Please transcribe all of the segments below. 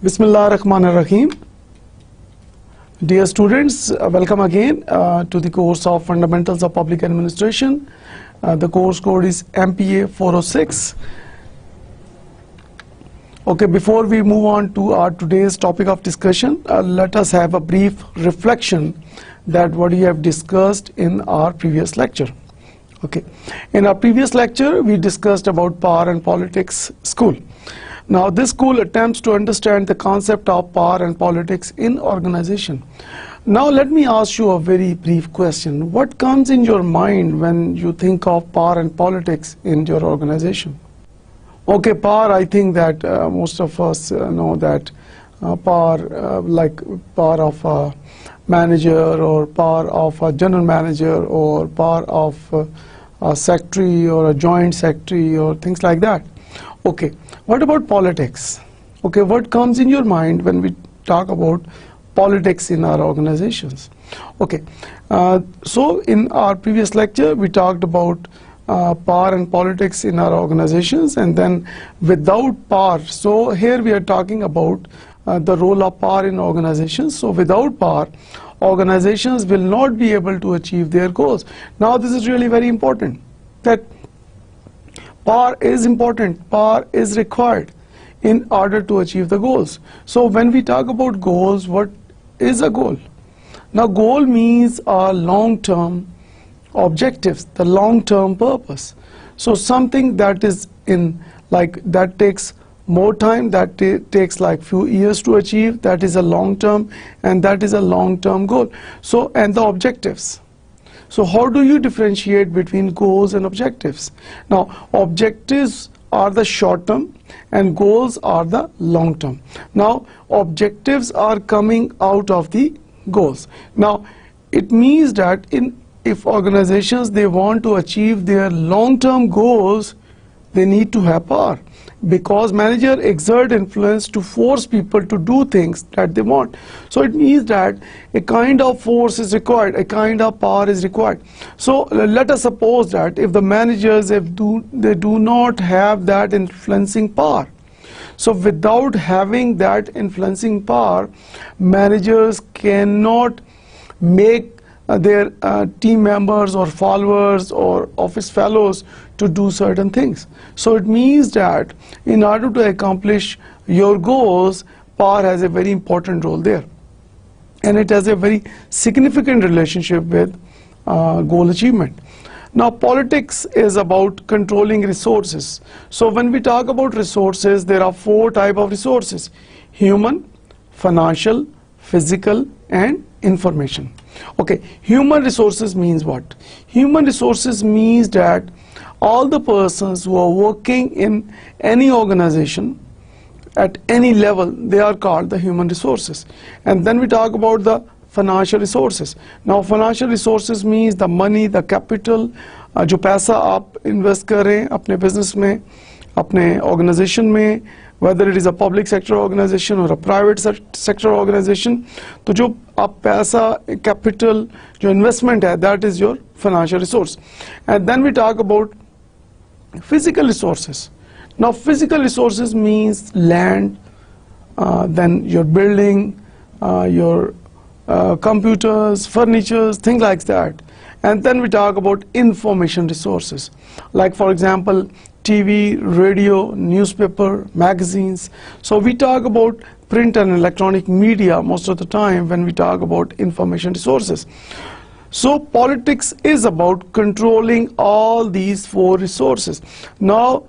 Bismillah ar-Rahman ar-Rahim. Dear students, welcome again to the course of Fundamentals of Public Administration. The course code is MPA 406. Okay, before we move on to our today's topic of discussion, let us have a brief reflection that what we have discussed in our previous lecture. Okay, in our previous lecture we discussed about Power and Politics School. Now this school attempts to understand the concept of power and politics in organization. Now let me ask you a very brief question. What comes in your mind when you think of power and politics in your organization? Okay, power, I think that most of us know that power, like power of a manager or power of a general manager or power of a secretary or a joint secretary or things like that. Okay, what about politics? Okay, what comes in your mind when we talk about politics in our organizations? Okay, so in our previous lecture we talked about power and politics in our organizations, and then without power, so here we are talking about the role of power in organizations. So without power, organizations will not be able to achieve their goals. Now this is really very important, that power is important, power is required in order to achieve the goals. So when we talk about goals, what is a goal? Now goal means a long-term objectives, the long-term purpose. So something that is in, like, that takes more time, that takes like few years to achieve, that is a long-term, and that is a long-term goal. So, and the objectives. So how do you differentiate between goals and objectives? Now objectives are the short-term and goals are the long-term. Now objectives are coming out of the goals. Now it means that if organizations, they want to achieve their long-term goals, they need to have power, because manager exert influence to force people to do things that they want. So it means that a kind of force is required, a kind of power is required. So let us suppose that if the managers, they do not have that influencing power. So without having that influencing power, managers cannot make their team members or followers or office fellows to do certain things. So it means that in order to accomplish your goals, power has a very important role there, and it has a very significant relationship with goal achievement. Now politics is about controlling resources. So when we talk about resources, there are four types of resources: human, financial, physical, and information. Okay, human resources means what? Human resources means that all the persons who are working in any organization at any level, they are called the human resources. And then we talk about the financial resources. Now financial resources means the money, the capital, जो पैसा आप invest करें अपने business में, अपने organization में, whether it is a public sector organization or a private sector organization, तो जो आप पैसा, capital, जो investment है, that is your financial resource. And then we talk about physical resources. Now physical resources means land, then your building, your computers, furnitures, things like that. And then we talk about information resources, like for example TV, radio, newspaper, magazines. So we talk about print and electronic media most of the time when we talk about information resources. So politics is about controlling all these four resources. Now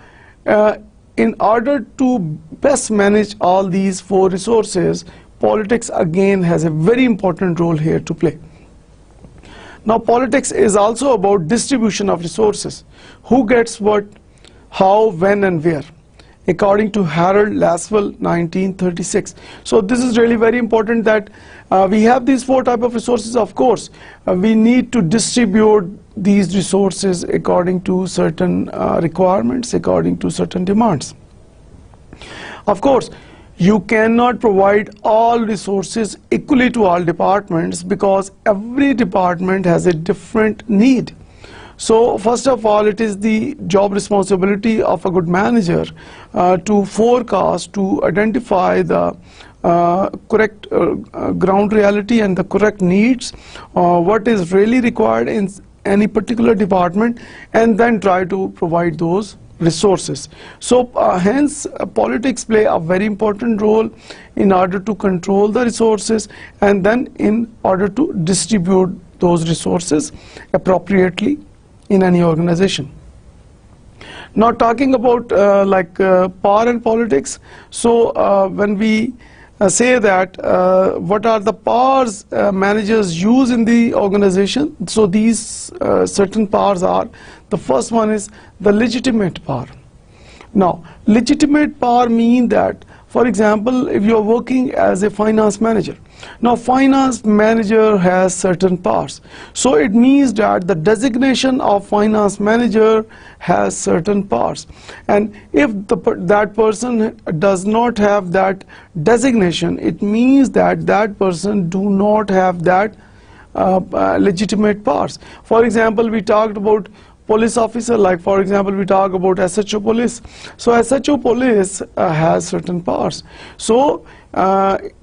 in order to best manage all these four resources, politics again has a very important role here to play. Now politics is also about distribution of resources. Who gets what, how, when, and where, according to Harold Lasswell 1936. So this is really very important that we have these four types of resources. Of course we need to distribute these resources according to certain requirements, according to certain demands. Of course you cannot provide all resources equally to all departments, because every department has a different need. So first of all, it is the job responsibility of a good manager to forecast, to identify the correct ground reality and the correct needs, what is really required in any particular department, and then try to provide those resources. So hence politics play a very important role in order to control the resources and then in order to distribute those resources appropriately in any organization. Now talking about power and politics, so when we say that what are the powers managers use in the organization, so these certain powers are, the first one is the legitimate power. Now legitimate power means that, for example, if you are working as a finance manager, now finance manager has certain powers, so it means that the designation of finance manager has certain powers, and if that person does not have that designation, it means that that person do not have that legitimate powers. For example, we talked about police officer, like for example we talk about SHO police. So SHO police has certain powers. So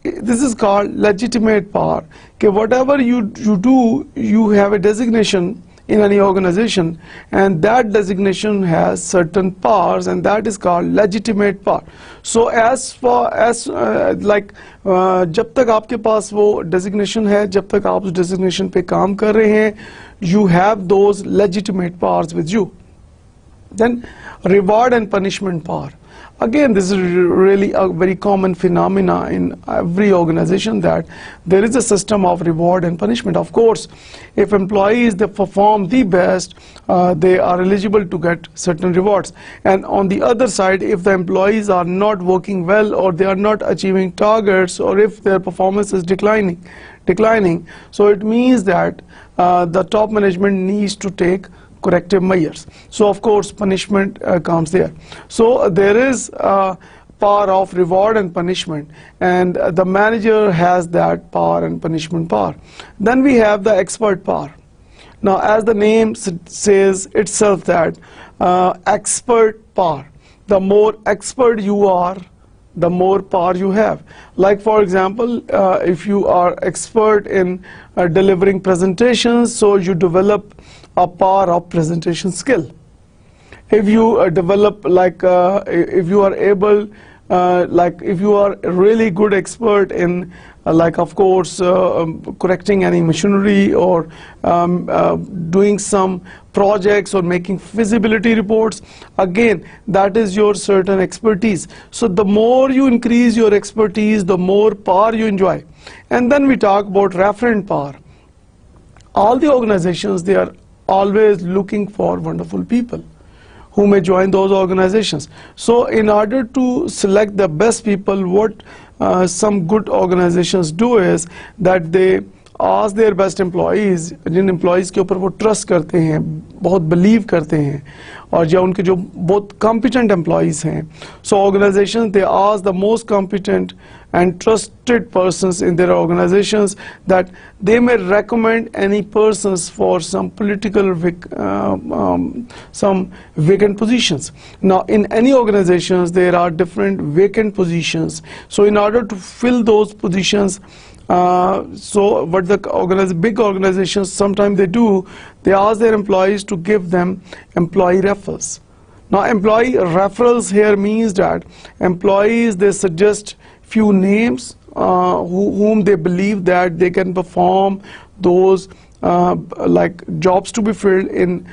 this is called legitimate power. Okay, whatever you do, you have a designation in any organization, and that designation has certain powers, and that is called legitimate power. So as far as जब तक आपके पास वो designation है, जब तक आप उस designation पे काम कर रहे हैं, you have those legitimate powers with you. Then reward and punishment power. Again, this is really a very common phenomena in every organization, that there is a system of reward and punishment. Of course, if employees they perform the best, they are eligible to get certain rewards. And on the other side, if the employees are not working well, or they are not achieving targets, or if their performance is declining, so it means that the top management needs to take corrective measures. So of course punishment comes there. So there is power of reward and punishment, and the manager has that power and punishment power. Then we have the expert power. Now as the name says itself, that expert power, the more expert you are, the more power you have. Like for example, if you are expert in delivering presentations, so you develop a power of presentation skill. If you develop if you are able, if you are a really good expert in of course correcting any machinery, or doing some projects, or making feasibility reports, again that is your certain expertise. So the more you increase your expertise, the more power you enjoy. And then we talk about referent power. All the organizations, they are always looking for wonderful people who may join those organizations. So in order to select the best people, what some good organizations do is that they ask their best employees, Jin employees के ऊपर वो trust करते हैं, बहुत believe करते हैं, और या उनके जो बहुत competent employees हैं, so organizations they ask the most competent and trusted persons in their organizations, that they may recommend any persons for some political some vacant positions. Now in any organizations there are different vacant positions, so in order to fill those positions, so what the big organizations sometimes they do, they ask their employees to give them employee referrals. Now employee referrals here means that employees they suggest few names whom they believe that they can perform those jobs to be filled in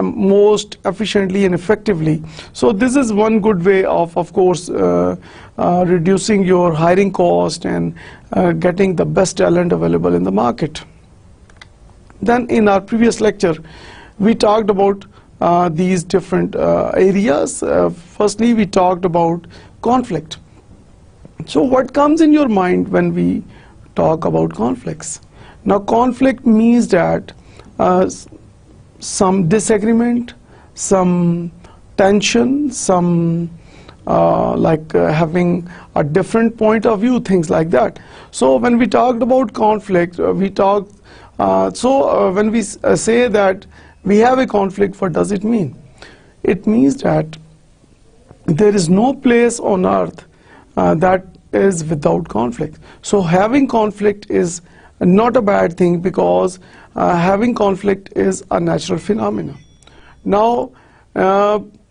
most efficiently and effectively. So this is one good way of course reducing your hiring cost and getting the best talent available in the market. Then in our previous lecture we talked about these different areas. Firstly we talked about conflict. So what comes in your mind when we talk about conflicts? Now conflict means that some disagreement, some tension, some having a different point of view, things like that. So when we talked about conflict, we talked when we say that we have a conflict, what does it mean? It means that there is no place on earth that is without conflict. So having conflict is not a bad thing, because having conflict is a natural phenomenon. Now,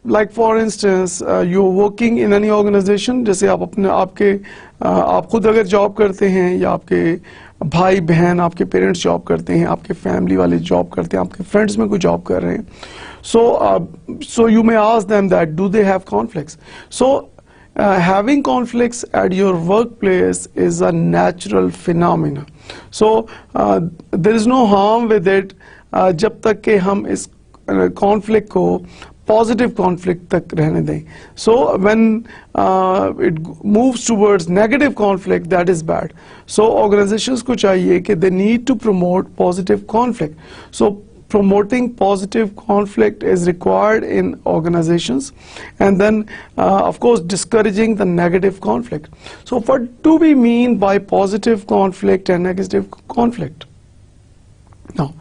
like for instance, you're working in any organization, जैसे आप खुद अगर job करते हैं, या आपके भाई बहन, आपके पेरेंट्स जॉब करते हैं, आपके फैमिली वाले जॉब करते हैं, आपके फ्रेंड्स में कोई जॉब कर रहे हैं, so you may ask them that do they have conflicts. So having conflicts at your workplace is a natural phenomenon. So there is no harm with it जब तक कि हम इस conflict को positive conflict तक रहने दें. So when it moves towards negative conflict, that is bad. So organizations को चाहिए कि they need to promote positive conflict. So promoting positive conflict is required in organizations, and then of course discouraging the negative conflict. So what do we mean by positive conflict and negative conflict? Now,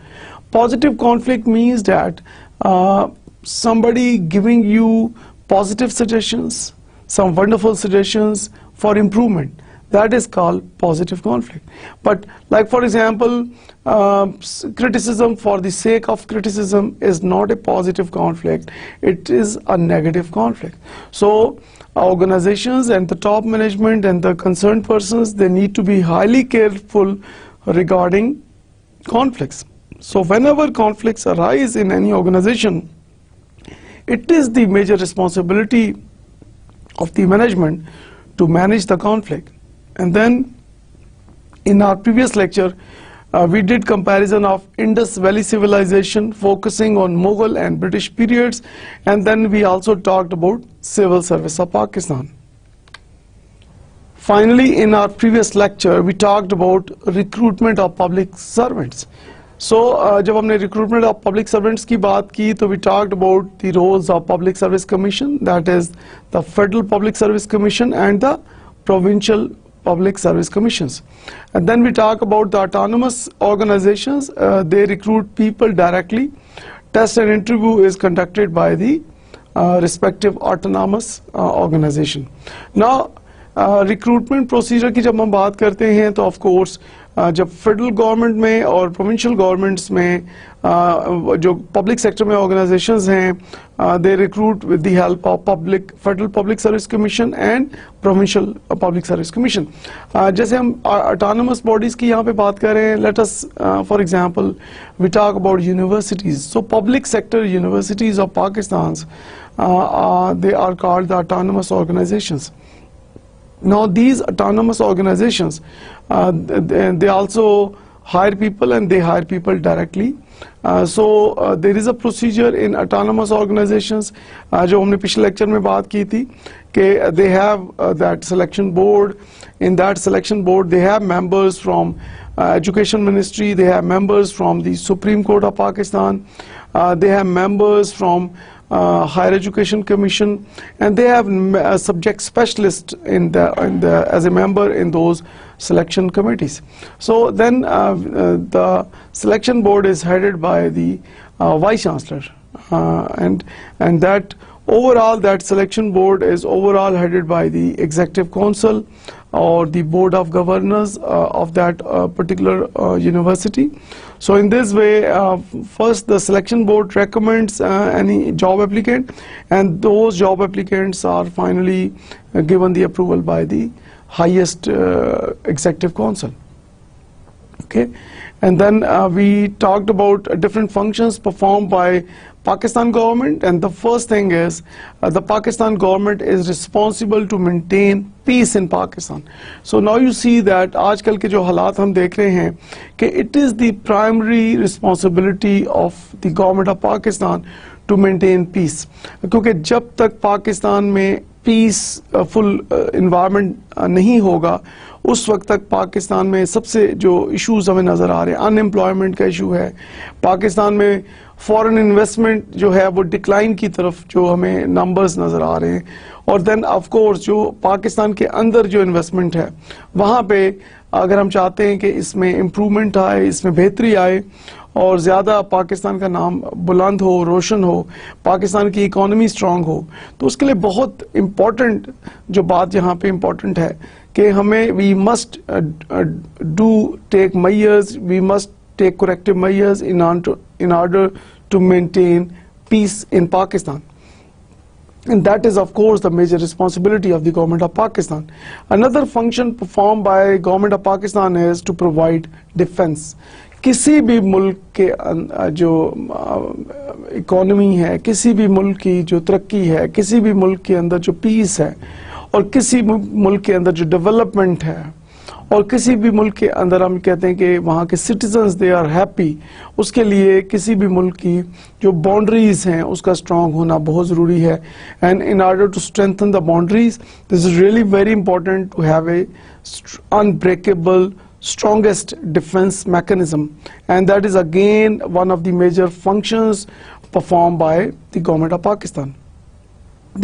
positive conflict means that somebody giving you positive suggestions, some wonderful suggestions for improvement. That is called positive conflict. But like for example, criticism for the sake of criticism is not a positive conflict. It is a negative conflict. So organizations and the top management and the concerned persons, they need to be highly careful regarding conflicts. So whenever conflicts arise in any organization, it is the major responsibility of the management to manage the conflict. And then in our previous lecture, we did comparison of Indus Valley civilization focusing on Mughal and British periods, and then we also talked about civil service of Pakistan. Finally, in our previous lecture, we talked about recruitment of public servants. So जब हमने recruitment of public servants की बात की, तो we talked about the roles of Public Service Commission, that is the Federal Public Service Commission and the Provincial Public Service Commissions. And then we talk about the autonomous organizations. They recruit people directly. Test and interview is conducted by the respective autonomous organization. Now, recruitment procedure की जब हम बात करते हैं, तो of course जब federal government में और प्रोविंशियल गवर्नमेंट्स में जो पब्लिक सेक्टर में ऑर्गेनाइजेशंस हैं, they recruit with the help of federal public service commission and provincial public service commission. जैसे हम ऑटोनमस बॉडीज की यहाँ पे बात कर रहे हैं, let us for example we talk about universities. So public sector universities of Pakistan, they are called the autonomous organisations. Now these autonomous organizations, they also hire people, and they hire people directly. So there is a procedure in autonomous organizations, जो हमने पिछले lecture में बात की थी, कि they have that selection board. In that selection board, they have members from Education Ministry, they have members from the Supreme Court of Pakistan, they have members from Higher Education Commission, and they have subject specialists as a member in those selection committees. So then the selection board is headed by the Vice Chancellor, and that overall that selection board is overall headed by the Executive Council or the Board of Governors of that particular university. So in this way, first the selection board recommends any job applicant, and those job applicants are finally given the approval by the highest Executive Council. Okay, and then we talked about different functions performed by Pakistan government, and the first thing is the Pakistan government is responsible to maintain peace in Pakistan. So now you see that आजकल के जो हालात हम देख रहे हैं कि it is the primary responsibility of the government of Pakistan to maintain peace. क्योंकि जब तक पाकिस्तान में पीसफुल इन्वायरमेंट नहीं होगा, उस वक्त तक पाकिस्तान में सबसे जो इश्यूज हमें नज़र आ रहे हैं, अनएम्प्लॉयमेंट का इशू है, पाकिस्तान में फॉरेन इन्वेस्टमेंट जो है वो डिक्लाइन की तरफ जो हमें नंबर्स नज़र आ रहे हैं, और देन ऑफ कोर्स जो पाकिस्तान के अंदर जो इन्वेस्टमेंट है वहाँ पे अगर हम चाहते हैं कि इसमें इम्प्रूवमेंट आए, इसमें बेहतरी आए, और ज़्यादा पाकिस्तान का नाम बुलंद हो, रोशन हो, पाकिस्तान की इकोनॉमी स्ट्रांग हो, तो उसके लिए बहुत इम्पोर्टेंट जो बात यहाँ पे इम्पोर्टेंट है कि हमें we must take measures, we must take corrective measures in order to maintain peace in Pakistan. And that is, of course, the major responsibility of the government of Pakistan. Another function performed by government of Pakistan is to provide defense. किसी भी मुल्क के जो economy है, किसी भी मुल्क की जो तरक्की है, किसी भी मुल्क के अंदर जो पीस है, और किसी मुल्क के अंदर जो डेवलपमेंट है, और किसी भी मुल्क के अंदर हम कहते हैं कि वहाँ के सिटीजन्स दे आर हैप्पी, उसके लिए किसी भी मुल्क की जो बाउंड्रीज हैं उसका स्ट्रांग होना बहुत ज़रूरी है. And in order to strengthen the boundaries, this is really very important to have a unbreakable strongest defense mechanism, and that is again one of the major functions performed by the government of Pakistan.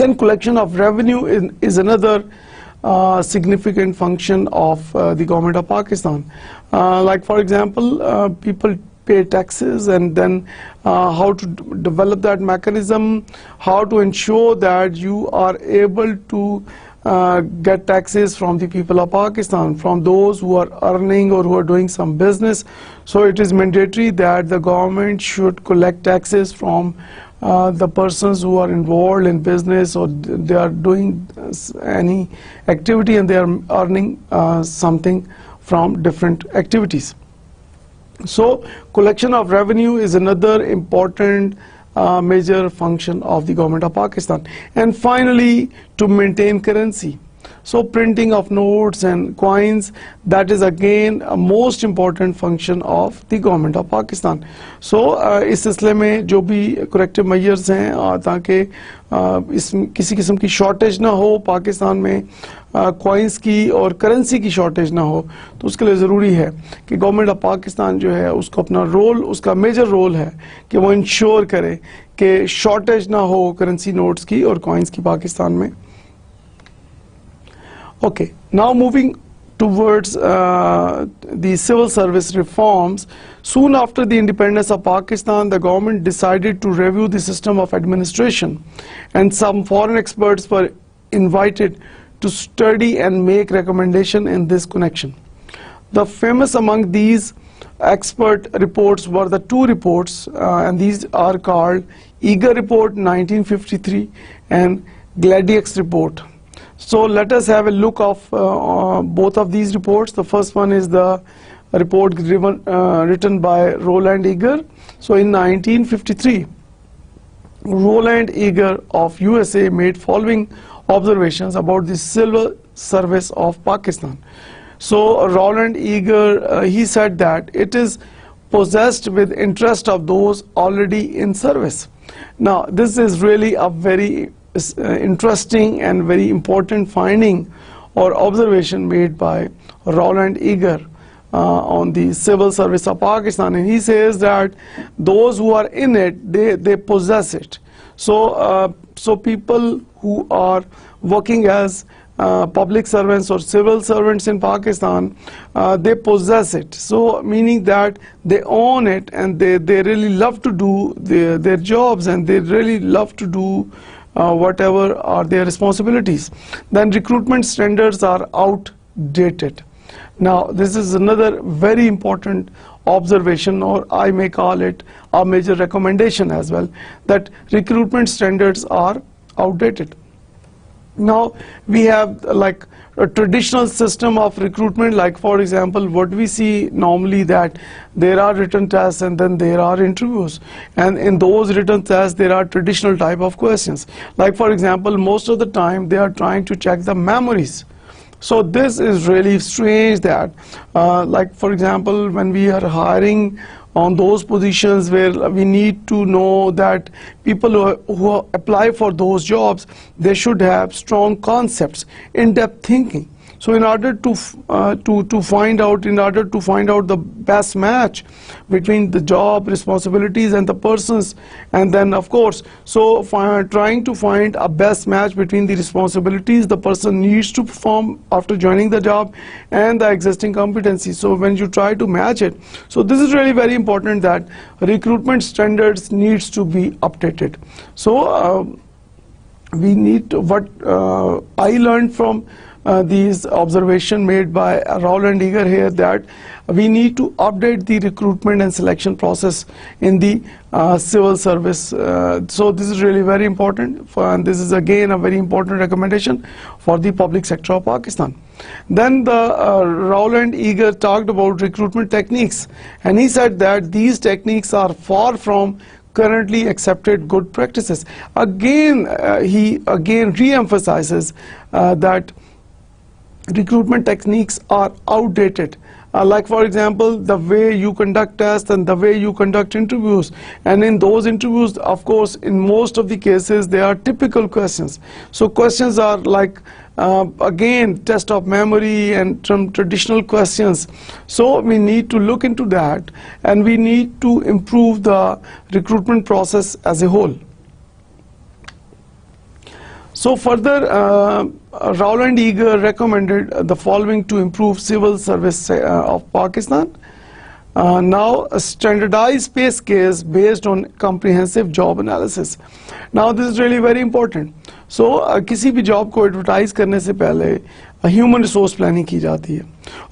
Then collection of revenue is another significant function of the government of Pakistan. Like for example, people pay taxes, and then how to develop that mechanism, how to ensure that you are able to get taxes from the people of Pakistan, from those who are earning or who are doing some business. So it is mandatory that the government should collect taxes from the persons who are involved in business, or they are doing any activity and they are earning something from different activities. So collection of revenue is another important major function of the government of Pakistan. And finally, to maintain currency. So printing of notes and coins, that is again a most important function of the government of Pakistan. So इस सिलसिले में जो भी corrective measures हैं ताकि इस किसी किस्म की शॉर्टेज ना हो पाकिस्तान में, कॉइन्स की और करेंसी की शॉर्टेज ना हो, तो उसके लिए ज़रूरी है कि गवर्नमेंट ऑफ पाकिस्तान जो है उसको अपना रोल, उसका मेजर रोल है कि वो इंश्योर करे कि शॉर्टेज ना हो करेंसी नोट्स की और कॉइन्स की पाकिस्तान में. Okay, now moving towards the civil service reforms. Soon after the independence of Pakistan, the government decided to review the system of administration, and some foreign experts were invited to study and make recommendation in this connection. The famous among these expert reports were the two reports, and these are called Eager Report 1953 and Gladiox Report. So let us have a look of both of these reports. The first one is the report written by Roland Eager. So in 1953, Roland Eager of USA made following observations about the civil service of Pakistan. So Roland Eager, he said that it is possessed with interest of those already in service. Now this is really a very interesting and very important finding or observation made by Roland Eager on the civil service of Pakistan, and he says that those who are in it, they possess it. So people who are working as public servants or civil servants in Pakistan, they possess it. So meaning that they own it, and they really love to do their jobs, and they really love to do whatever are their responsibilities. Then recruitment standards are outdated. Now this is another very important observation, or I may call it a major recommendation as well, that recruitment standards are outdated. Now we have like a traditional system of recruitment, like for example what we see normally, that there are written tests and then there are interviews, and in those written tests there are traditional type of questions. Like for example, most of the time they are trying to check the memories. So this is really strange that like for example, when we are hiring on those positions where we need to know that people who apply for those jobs, they should have strong concepts, in-depth thinking. So in order to find out the best match between the job responsibilities and the persons, and then of course, so trying to find a best match between the responsibilities the person needs to perform after joining the job and the existing competencies. So when you try to match it, so this is really very important that recruitment standards needs to be updated. So we need to, what I learned from these observation made by Rowell and Eager here, that we need to update the recruitment and selection process in the civil service. So this is really very important, and this is again a very important recommendation for the public sector of Pakistan. Then the Rowell and Eager talked about recruitment techniques, and he said that these techniques are far from currently accepted good practices. Again, he again re-emphasizes that recruitment techniques are outdated. Like for example, the way you conduct tests and the way you conduct interviews, and in those interviews, of course, in most of the cases they are typical questions. So questions are like again test of memory and some traditional questions. So we need to look into that, and we need to improve the recruitment process as a whole. So further, Rowell and Eager recommended the following to improve civil service of Pakistan. Now, a standardized pay scales based on comprehensive job analysis. Now, this is really very important. So, किसी भी job को advertise करने से पहले human resource planning की जाती है,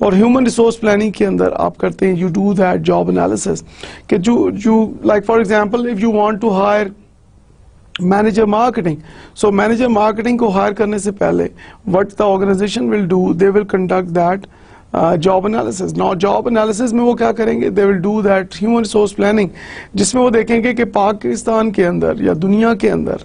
और human resource planning के अंदर आप करते हैं, you do that job analysis. कि you like for example, if you want to hire manager marketing, so manager marketing को hire करने से पहले what the organization will do, they will conduct that job analysis. Now job analysis में वो क्या करेंगे, they will do that human resource planning, जिसमें वो देखेंगे कि पाकिस्तान के अंदर या दुनिया के अंदर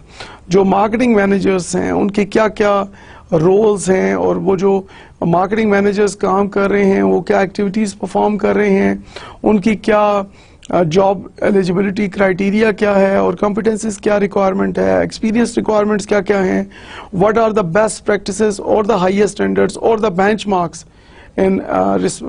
जो marketing managers हैं उनके क्या क्या roles हैं, और वो जो marketing managers काम कर रहे हैं वो क्या activities perform कर रहे हैं, उनकी क्या जॉब एलिजिबिलिटी क्राइटेरिया क्या है, और कॉम्पिटेंसीज क्या रिक्वायरमेंट है, एक्सपीरियंस रिक्वायरमेंट्स क्या क्या हैं, what are the best practices और द हाईएस्ट स्टैंडर्ड्स और the benchmarks in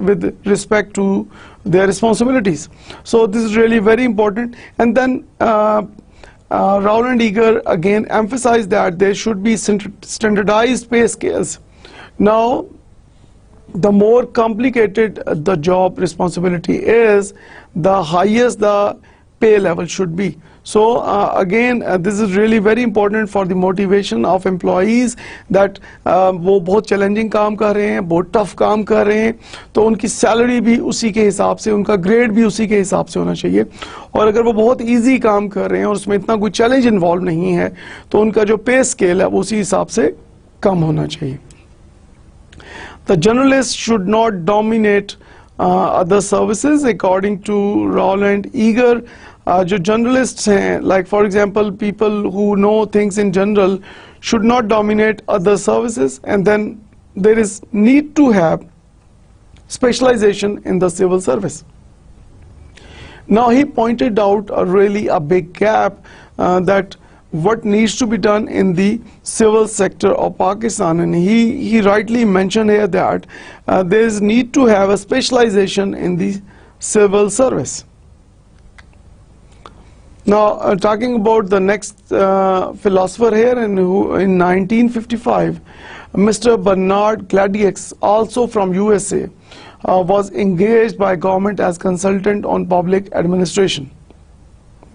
with respect to their responsibilities. So this is really very important. And then Rowell and Eager again emphasized that there should be standardized pay scales. Now, the more complicated the job responsibility is, the highest the pay level should be. So again, this is really very important for the motivation of employees that वो बहुत challenging काम कर रहे हैं, बहुत tough काम कर रहे हैं, तो उनकी salary भी उसी के हिसाब से, उनका grade भी उसी के हिसाब से होना चाहिए, और अगर वो बहुत easy काम कर रहे हैं और उसमें इतना कोई challenge involved नहीं है, तो उनका जो pay scale है वो उसी हिसाब से कम होना चाहिए. The generalists should not dominate other services according to Rowell and Eager. जो journalists हैं, like for example people who know things in general, should not dominate other services, and then there is need to have specialization in the civil service. Now he pointed out a big gap that what needs to be done in the civil sector of Pakistan, and he rightly mentioned here that there is need to have a specialization in the civil service. Now talking about the next philosopher here, in 1955, Mr. Bernard Gladieux, also from USA, was engaged by government as consultant on public administration.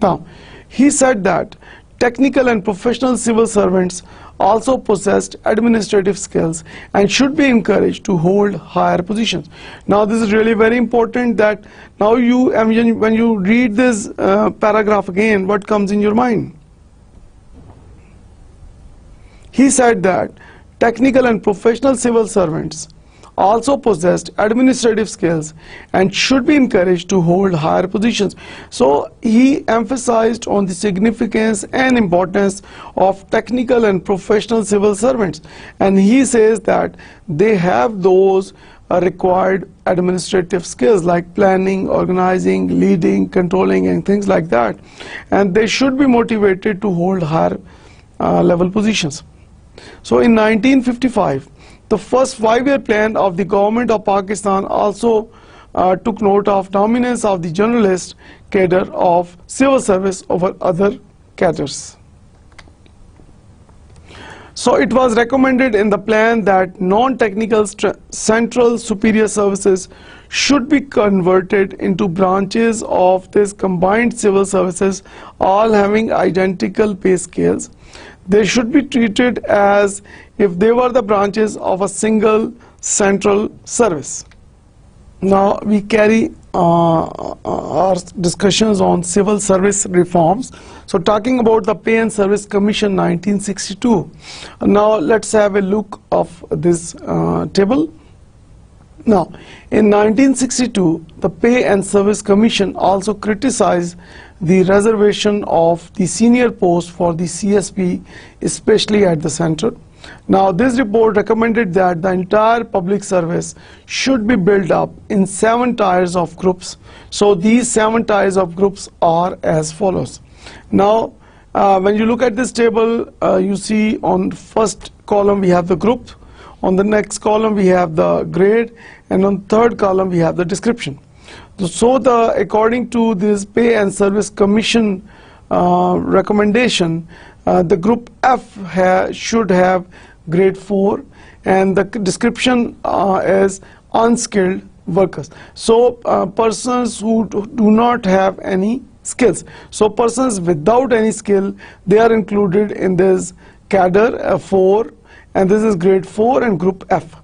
Now he said that technical and professional civil servants also possessed administrative skills and should be encouraged to hold higher positions. Now this is really very important, that now when you read this paragraph again, what comes in your mind? He said that technical and professional civil servants also possessed administrative skills and should be encouraged to hold higher positions. So he emphasized on the significance and importance of technical and professional civil servants, and he says that they have those required administrative skills like planning, organizing, leading, controlling, and things like that, and they should be motivated to hold higher level positions. So in 1955, The first 5-year plan of the government of Pakistan also took note of dominance of the journalist cadre of civil service over other cadres. So it was recommended in the plan that non-technical central superior services should be converted into branches of this combined civil services, all having identical pay scales. They should be treated as if they were the branches of a single central service. Now we carry our discussions on civil service reforms. So talking about the Pay and Service Commission 1962. Now let's have a look of this table. Now in 1962, the Pay and Service Commission also criticized the reservation of the senior post for the CSP, especially at the center. Now this report recommended that the entire public service should be built up in 7 tiers of groups. So these 7 tiers of groups are as follows. Now when you look at this table, you see on first column we have the group, on the next column we have the grade, and on third column we have the description. So according to this Pay and Service Commission recommendation, the group F should have grade 4, and the description is unskilled workers. So persons who do not have any skills. So persons without any skill, they are included in this cadre 4, and this is grade 4 and group F.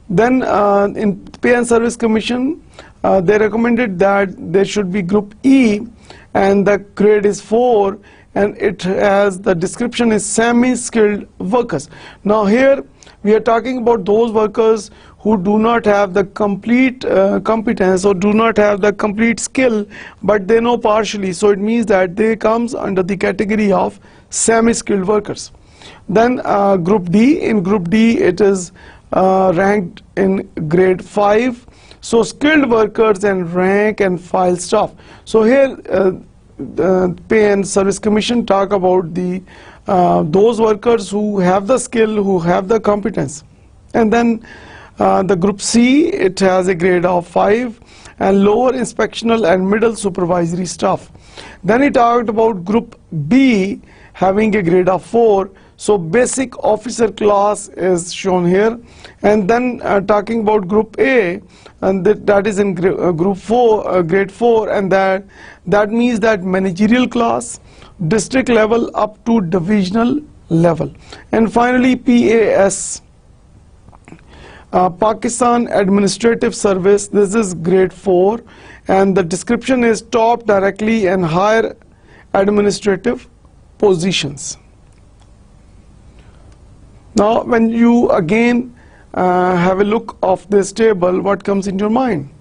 Then in Pay and Service Commission, they recommended that there should be group E, and the grade is 4, and it has the description is semi-skilled workers. Now here we are talking about those workers who do not have the complete competence or do not have the complete skill, but they know partially. So it means that they comes under the category of semi-skilled workers. Then group D, in group D it is ranked in grade 5. So skilled workers and rank and file staff. So here the Pay and Service Commission talk about the those workers who have the skill, who have the competence. And then the group C, it has a grade of 5, and lower inspectional and middle supervisory staff. Then it talked about group B having a grade of 4. So basic officer class is shown here. And then talking about group A, and that is in group 4, grade 4, and that means that managerial class, district level up to divisional level. And finally PAS, Pakistan Administrative Service, this is grade 4, and the description is top directly and higher administrative positions. Now when you again have a look of this table, what comes in your mind?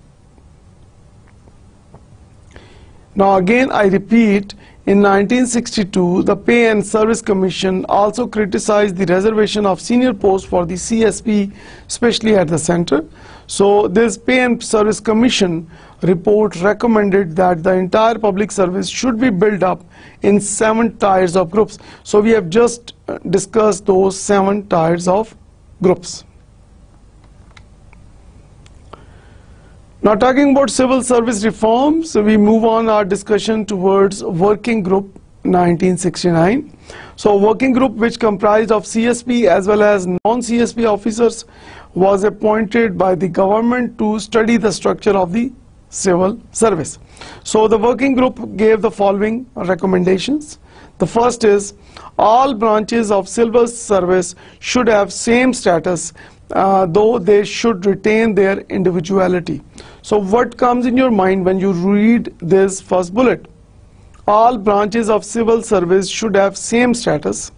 Now again I repeat, in 1962 the Pay and Service Commission also criticized the reservation of senior posts for the CSP, especially at the center. So this Pay and Service Commission report recommended that the entire public service should be built up in 7 tiers of groups. So we have just discussed those 7 tiers of groups. Now talking about civil service reforms, so we move on our discussion towards Working Group 1969. So working group, which comprised of CSP as well as non-CSP officers, was appointed by the government to study the structure of the civil service. So the working group gave the following recommendations. The first is all branches of civil service should have same status, though they should retain their individuality. So what comes in your mind when you read this first bullet? All branches of civil service should have same status,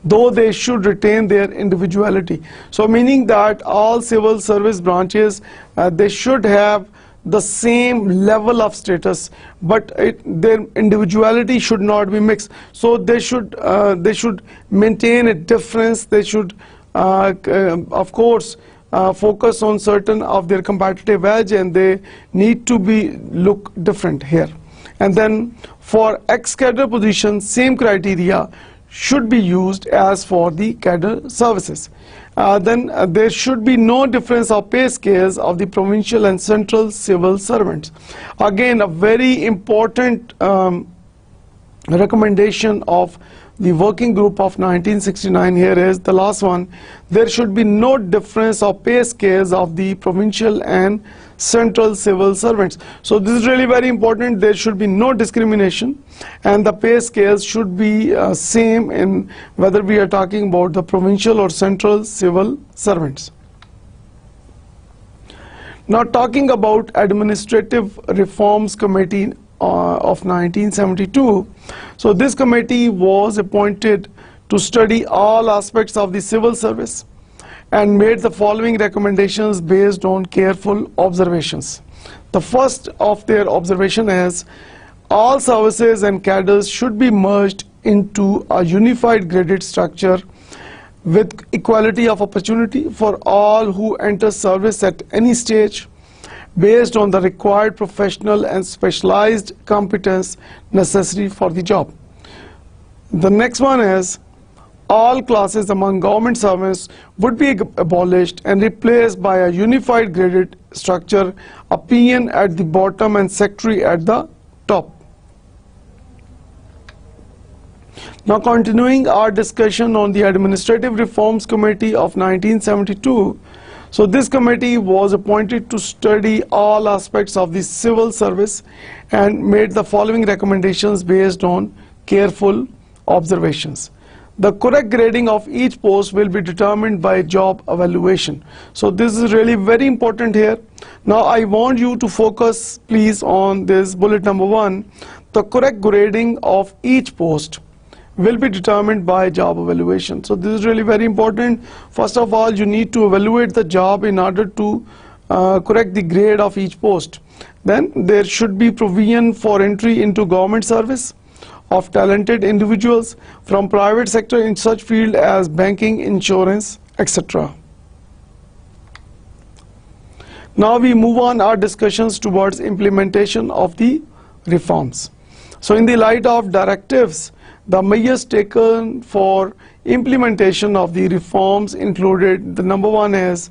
though they should retain their individuality. So meaning that all civil service branches, they should have the same level of status, but their individuality should not be mixed. So they should maintain a difference. They should of course focus on certain of their competitive edge, and they need to look different here. And then for ex-cadre positions, same criteria should be used as for the cadre services. Then there should be no difference of pay scales of the provincial and central civil servants. Again, a very important recommendation of the working group of 1969 here is the last one. There should be no difference of pay scales of the provincial and central civil servants. So this is really very important. There should be no discrimination, and the pay scales should be same in whether we are talking about the provincial or central civil servants. Now, talking about Administrative Reforms Committee of 1972. So this committee was appointed to study all aspects of the civil service and made the following recommendations based on careful observations. The first of their observation is all services and cadres should be merged into a unified graded structure with equality of opportunity for all who enter service at any stage, based on the required professional and specialized competence necessary for the job. The next one is all classes among government servants would be abolished and replaced by a unified graded structure, a peon at the bottom and secretary at the top. Now, continuing our discussion on the Administrative Reforms Committee of 1972. So this committee was appointed to study all aspects of the civil service and made the following recommendations based on careful observations. The correct grading of each post will be determined by job evaluation. So this is really very important here. Now I want you to focus please on this bullet number 1. The correct grading of each post will be determined by job evaluation. So this is really very important. First of all, you need to evaluate the job in order to correct the grade of each post. Then there should be provision for entry into government service of talented individuals from private sector in such field as banking, insurance, etc. Now we move on our discussions towards implementation of the reforms. So in the light of directives, the measures taken for implementation of the reforms included, the number 1 is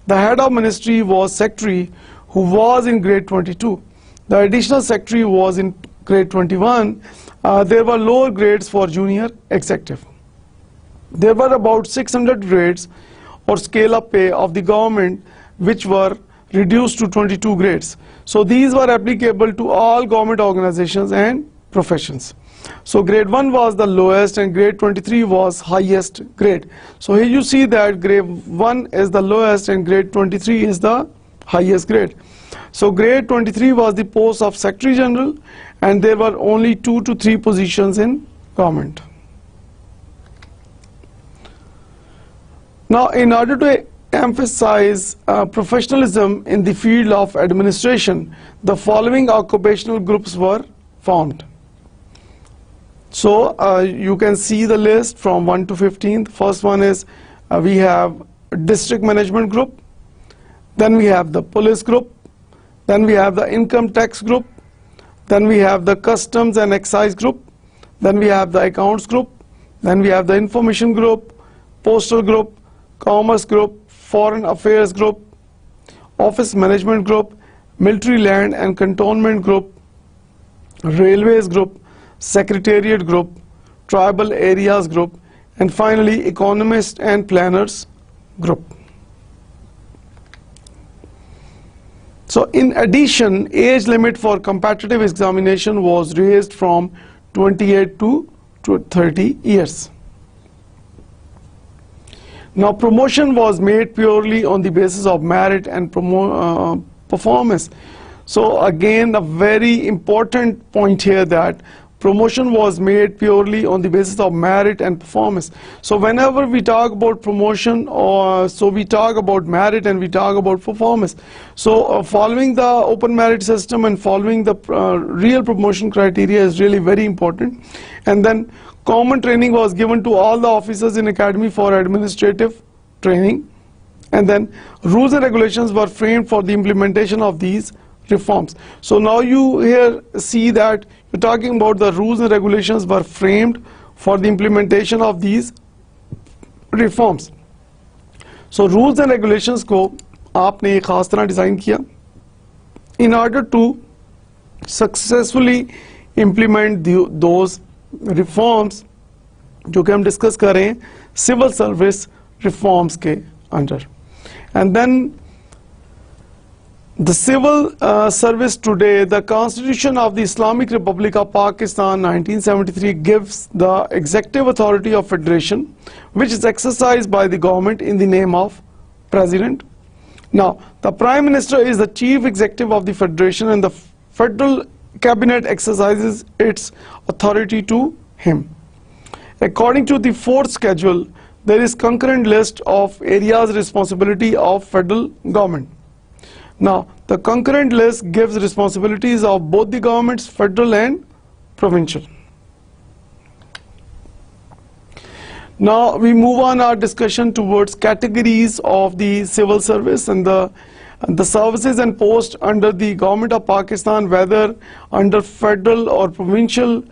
the head of ministry was secretary who was in grade 22. The additional secretary was in grade 21. There were lower grades for junior executive. There were about 600 grades or scale up pay of the government which were reduced to 22 grades. So these were applicable to all government organizations and professions. So grade 1 was the lowest and grade 23 was highest grade. So here you see that grade 1 is the lowest and grade 23 is the highest grade. So grade 23 was the post of Secretary General, and there were only 2 to 3 positions in government. Now in order to emphasize professionalism in the field of administration, the following occupational groups were formed. So you can see the list from 1 to 15. The first one is we have district management group, then we have the police group, then we have the income tax group, then we have the customs and excise group, then we have the accounts group, then we have the information group, postal group, commerce group, foreign affairs group, office management group, military land and cantonment group, railways group, secretariat group, tribal areas group, and finally economists and planners group. So in addition, age limit for competitive examination was raised from 28 to 30 years. Now promotion was made purely on the basis of merit and performance. So again, a very important point here that promotion was made purely on the basis of merit and performance. So whenever we talk about promotion, so we talk about merit and we talk about performance. So following the open merit system and following the real promotion criteria is really very important. And then common training was given to all the officers in academy for administrative training. And then rules and regulations were framed for the implementation of these reforms. So now you here see that you're talking about the rules and regulations were framed for the implementation of these reforms. So rules and regulations को आपने एक खास तरह design किया in order to successfully implement those reforms जो कि हम discuss कर रहे हैं सिविल सर्विस रिफॉर्म्स के under. And then the civil service today, the Constitution of the Islamic Republic of Pakistan 1973 gives the executive authority of federation, which is exercised by the government in the name of President. Now, the Prime Minister is the chief executive of the federation and the federal cabinet exercises its authority to him. According to the fourth schedule, there is concurrent list of areas responsibility of federal government. Now, the concurrent list gives responsibilities of both the governments, federal and provincial. Now, we move on our discussion towards categories of the civil service and the services and posts under the government of Pakistan, whether under federal or provincial,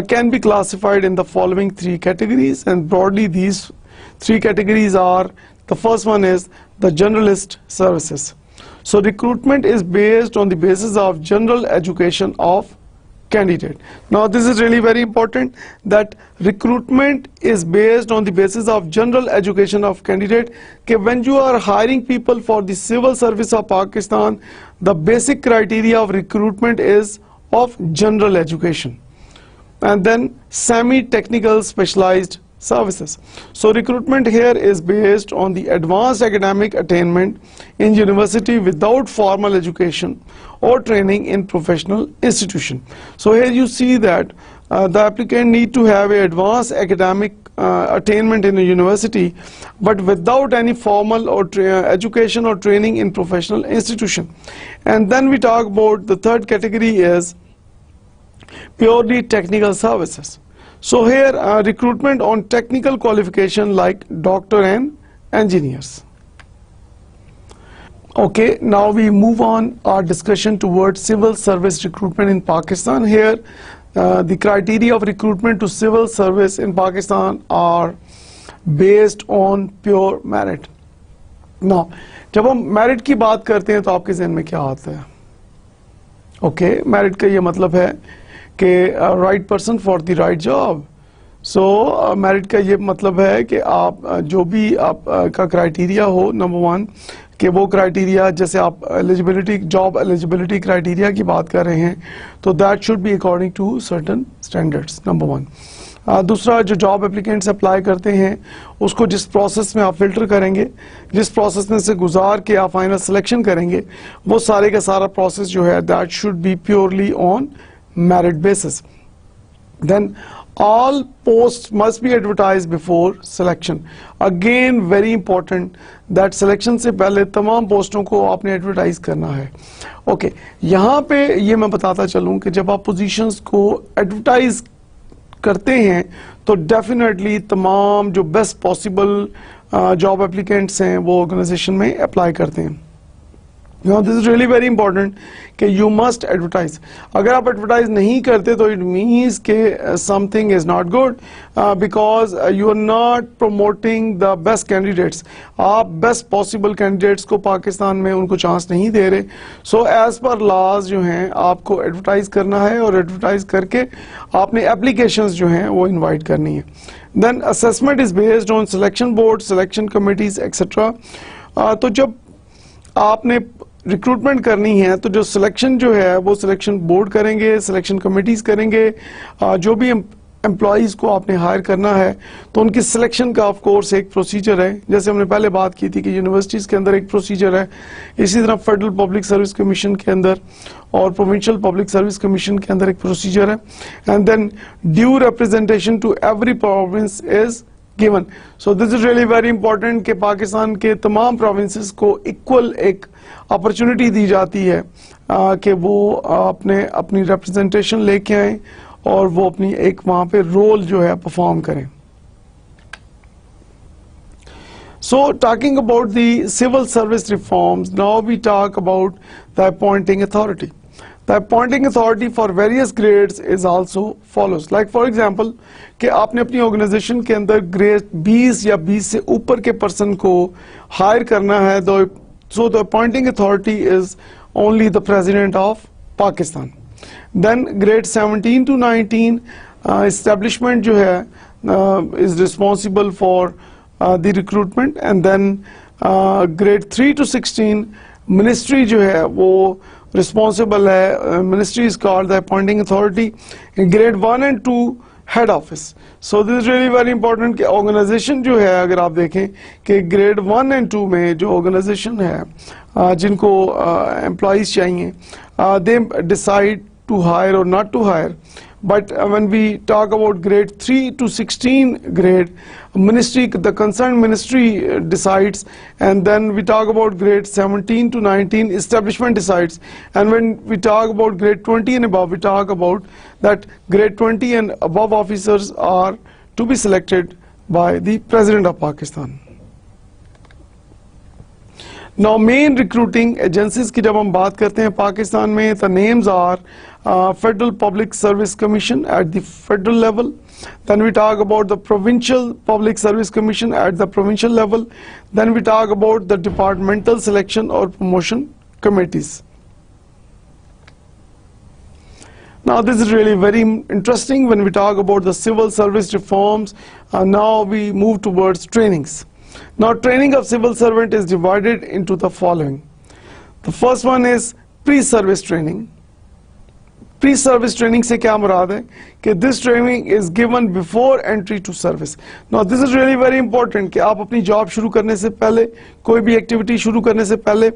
can be classified in the following three categories, and broadly these three categories are, the first one is the generalist services. So recruitment is based on the basis of general education of candidate. Now this is really very important, that recruitment is based on the basis of general education of candidate. Okay, when you are hiring people for the civil service of Pakistan, the basic criteria of recruitment is of general education, and then semi-technical specialized services. So recruitment here is based on the advanced academic attainment in university without formal education or training in professional institution. So here you see that the applicant need to have a advanced academic attainment in a university, but without any formal or education or training in professional institution. And then we talk about the third category is purely technical services. So here recruitment on technical qualification like doctor and engineers. Okay, now we move on our discussion towards civil service recruitment in Pakistan. Here the criteria of recruitment to civil service in Pakistan are based on pure merit. Now जब हम merit की बात करते हैं तो आपके ज़हन में क्या आता है? Okay, merit का ये मतलब है कि right person for the right job. So merit का ये मतलब है कि आप जो भी आप का क्राइटेरिया हो, नंबर वन कि वो क्राइटेरिया, जैसे आप एलिजिबिलिटी, जॉब एलिजिबिलिटी क्राइटेरिया की बात कर रहे हैं, तो that should be according to certain standards, number one. दूसरा, जो जॉब एप्लीकेंट्स अप्लाई करते हैं उसको जिस प्रोसेस में आप फिल्टर करेंगे, जिस प्रोसेस में से गुजार के आप फाइनल सिलेक्शन करेंगे, वो सारे का सारा प्रोसेस जो है that should B purely on merit basis. Then all posts must be advertised before selection. Again very important that selection से पहले तमाम पोस्टों को आपने एडवर्टाइज करना है. ओके, यहाँ पे ये मैं बताता चलूँ कि जब आप पोजीशंस को एडवर्टाइज करते हैं तो डेफिनेटली तमाम जो बेस्ट पॉसिबल जॉब एप्लीकेंट्स हैं वो ऑर्गेनाइजेशन में अप्लाई करते हैं. Now this is really very important कि you must advertise. अगर आप advertise नहीं करते तो it means कि something is not good because you are not promoting the best candidates. आप best possible candidates को पाकिस्तान में उनको चांस नहीं दे रहे. So as per laws जो हैं आपको advertise करना है और advertise करके आपने applications जो हैं वो invite करनी है. Then assessment is based on selection board, selection committees, etc. तो जब आपने रिक्रूटमेंट करनी है तो जो सिलेक्शन जो है वो सिलेक्शन बोर्ड करेंगे, सिलेक्शन कमेटीज करेंगे. जो भी एम्प्लॉयज़ को आपने हायर करना है तो उनकी सिलेक्शन का ऑफ कोर्स एक प्रोसीजर है, जैसे हमने पहले बात की थी कि यूनिवर्सिटीज़ के अंदर एक प्रोसीजर है, इसी तरह फेडरल पब्लिक सर्विस कमीशन के अंदर और प्रोविंशियल पब्लिक सर्विस कमीशन के अंदर एक प्रोसीजर है. And then due representation to every province is given. So this is really very important कि पाकिस्तान के तमाम प्रोविंसेस को इक्वल एक अपॉर्चुनिटी दी जाती है कि वो अपनी रिप्रेजेंटेशन लेके आए और वो अपनी एक वहां पे रोल जो है परफॉर्म करें. So talking about the civil service reforms, now we talk about the appointing authority. The appointing authority for various grades is also follows. Like for example, कि आपने अपनी ऑर्गेनाइजेशन के अंदर ग्रेड 20 या 20 से ऊपर के पर्सन को हायर करना है, so the appointing authority is only the President of Pakistan. Then grade 17 to 19 establishment जो है is responsible for the recruitment, and then grade 3 to 16 ministry जो है वो responsible है, ministry is called the appointing authority. In grade 1 and 2 head office. So this is really very important कि organization जो है, अगर आप देखें कि grade 1 and 2 में जो organization है जिनको employees चाहिए, they decide to hire or not to hire. But when we talk about grade 3 to 16 grade, ministry, the concerned ministry decides, and then we talk about grade 17 to 19, establishment decides, and when we talk about grade 20 and above, we talk about that grade 20 and above officers are to be selected by the President of Pakistan. Now main recruiting agencies की जब हम बात करते हैं पाकिस्तान में, the names are Federal Public Service Commission at the federal level. Then we talk about the Provincial Public Service Commission at the provincial level. Then we talk about the departmental selection or promotion committees. Now this is really very interesting when we talk about the civil service reforms. Now we move towards trainings. Now training of civil servant is divided into the following. The first one is pre-service training. Pre-service training से क्या मुराद है कि this training is given before entry to service. Now this is really very important कि आप अपनी job शुरू करने से पहले, कोई भी एक्टिविटी शुरू करने से पहले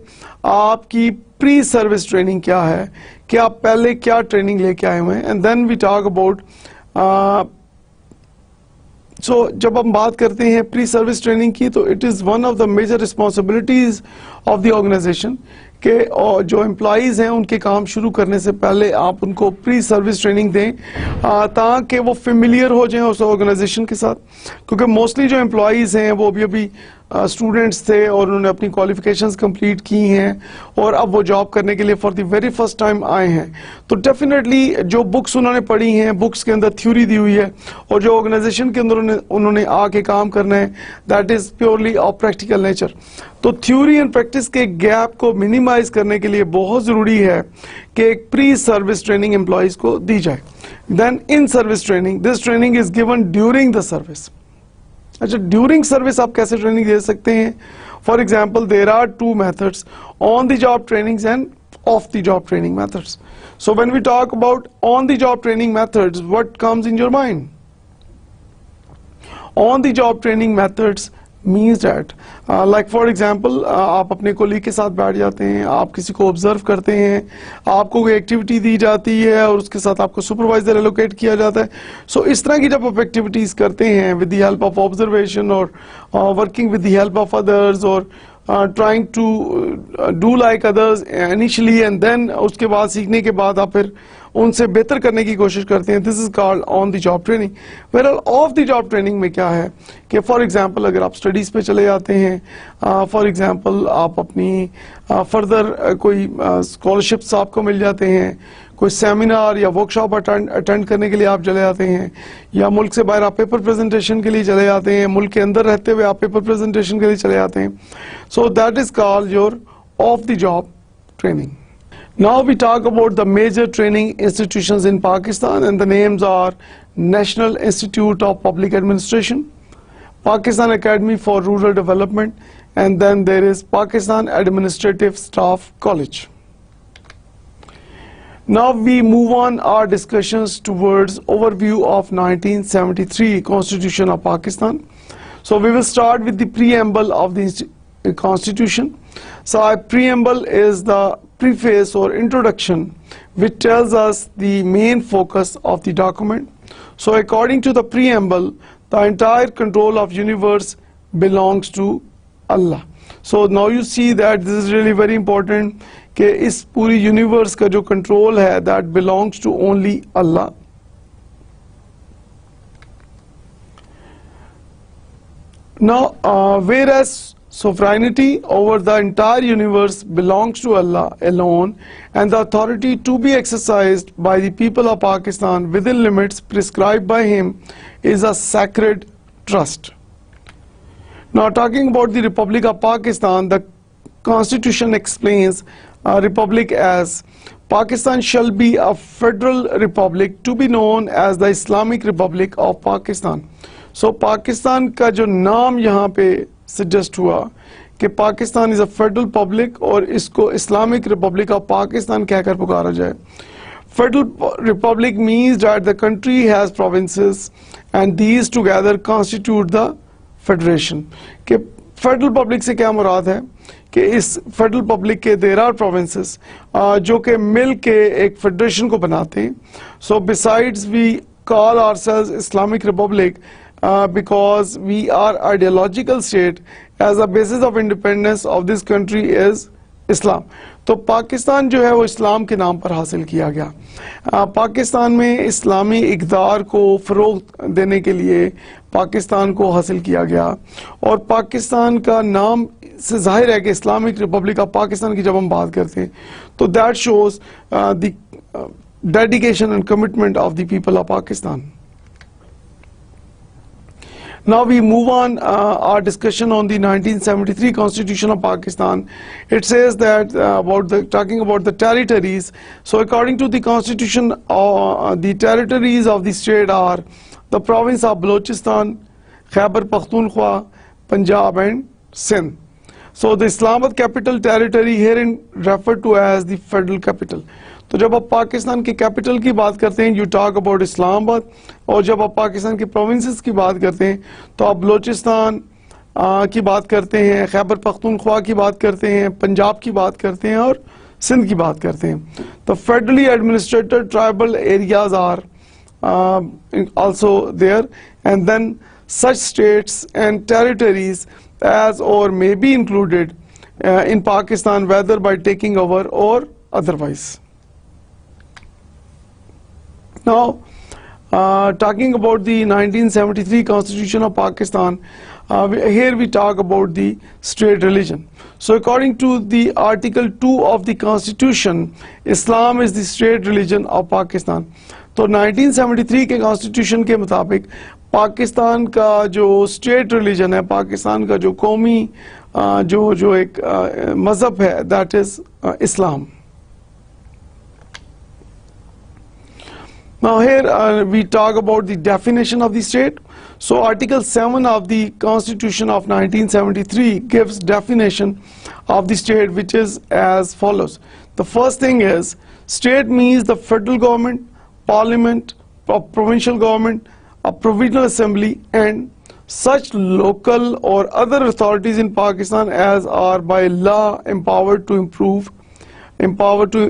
आपकी प्री सर्विस ट्रेनिंग क्या है, कि आप पहले क्या ट्रेनिंग लेके आए हुए हैं. And then we talk about जब हम बात करते हैं प्री सर्विस ट्रेनिंग की, तो it is one of the major responsibilities of the organisation के जो एम्प्लॉयज़ हैं उनके काम शुरू करने से पहले आप उनको प्री सर्विस ट्रेनिंग दें ताकि वो फेमिलियर हो जाएं उस ऑर्गेनाइजेशन के साथ. क्योंकि मोस्टली जो एम्प्लॉयज़ हैं वो अभी स्टूडेंट्स थे और उन्होंने अपनी क्वालिफिकेशंस कंप्लीट की हैं और अब वो जॉब करने के लिए for the very first time आए हैं. तो डेफिनेटली जो बुक्स उन्होंने पढ़ी हैं, बुक्स के अंदर थ्योरी दी हुई है, और जो ऑर्गेनाइजेशन के अंदर उन्होंने आके काम करना है, that is purely of practical nature. तो थ्योरी एंड प्रैक्टिस के गैप को मिनिमाइज करने के लिए बहुत ज़रूरी है कि एक प्री सर्विस ट्रेनिंग एम्प्लॉयज़ को दी जाए. Then in service training, this training is given during the service. अच्छा, ड्यूरिंग सर्विस आप कैसे ट्रेनिंग दे सकते हैं? For example there are two methods, on the job trainings and off the job training methods. So when we talk about on the job training methods, what comes in your mind? On the job training methods means that like for example आप अपने colleague के साथ बैठ जाते हैं, आप किसी को ऑब्जर्व करते हैं, आपको कोई एक्टिविटी दी जाती है और उसके साथ आपको सुपरवाइजर एलोकेट किया जाता है. सो इस तरह की जब आप एक्टिविटीज करते हैं with the help of observation और working with the help of others और trying to do like others initially and then उसके बाद सीखने के बाद आप फिर उनसे बेहतर करने की कोशिश करते हैं. This is called on the job training. Where off the job training में क्या है कि फॉर एग्जांपल अगर आप स्टडीज़ पे चले जाते हैं, फॉर एग्जांपल आप अपनी फर्दर कोई स्कॉलरशिप्स आपको मिल जाते हैं, कोई सेमिनार या वर्कशॉप अटेंड करने के लिए आप चले जाते हैं, या मुल्क से बाहर आप पेपर प्रेजेंटेशन के लिए चले जाते हैं, मुल्क के अंदर रहते हुए आप पेपर प्रेजेंटेशन के लिए चले जाते हैं. So that is called your of the job training. Now we talk about the major training institutions in Pakistan, and the names are National Institute of Public Administration, Pakistan Academy for Rural Development, and then there is Pakistan Administrative Staff College. Now we move on our discussions towards overview of 1973 Constitution of Pakistan. So we will start with the preamble of the Constitution. So our preamble is the preface or introduction which tells us the main focus of the document. So according to the preamble, the entire control of universe belongs to Allah. So now you see that this is really very important कि इस पूरी universe का जो control है that belongs to only Allah. Now whereas Sovereignty over the entire universe belongs to Allah alone, and the authority to be exercised by the people of Pakistan within limits prescribed by him is a sacred trust. Now, talking about the Republic of Pakistan, the Constitution explains a republic as Pakistan shall be a federal republic to be known as the Islamic Republic of Pakistan. So Pakistan का जो नाम यहाँ पे suggest हुआ कि Pakistan is a federal public और इसको Islamic Republic of Pakistan कहकर पुकारा जाए. Federal Republic means that the country has provinces and these together constitute the federation. कि Federal Public से क्या मुराद है कि इस Federal Public के there are provinces जो कि मिल के एक federation को बनाते हैं. So besides we call ourselves Islamic Republic because we are ideological state, as a basis of independence of this country is इस्लाम. तो पाकिस्तान जो है वो इस्लाम के नाम पर हासिल किया गया. पाकिस्तान में इस्लामी इक़दार को फ़रोग़ देने के लिए पाकिस्तान को हासिल किया गया और पाकिस्तान का नाम से जाहिर है कि इस्लामिक रिपब्लिक ऑफ पाकिस्तान की जब हम बात करते हैं तो that shows the dedication and commitment of the people of Pakistan. Now we move on our discussion on the 1973 Constitution of Pakistan. It says that talking about the territories. So according to the Constitution, the territories of the state are the province of Balochistan, Khyber Pakhtunkhwa, Punjab and Sindh. So the Islamabad capital territory herein referred to as the federal capital. तो जब आप पाकिस्तान की capital की बात करते हैं you talk about Islamabad, और जब आप पाकिस्तान की प्रोविंसेस की बात करते हैं तो आप बलोचिस्तान की बात करते हैं, खैबर पख्तूनख्वा की बात करते हैं, पंजाब की बात करते हैं और सिंध की बात करते हैं. तो federally administered tribal areas are also there and then such states and territories as or may be included in Pakistan whether by taking over or otherwise. Now, talking about the 1973 Constitution of Pakistan, here we talk about the state religion. So according to the Article 2 of the Constitution, Islam is the state religion of Pakistan. तो 1973 के Constitution के मुताबिक पाकिस्तान का जो state religion है, पाकिस्तान का जो कौमी जो एक मज़हब है, that is Islam. Now here we talk about the definition of the state. So Article 7 of the Constitution of 1973 gives definition of the state, which is as follows. The first thing is, state means the federal government, parliament, provincial government, a provisional assembly and such local or other authorities in Pakistan as are by law empowered to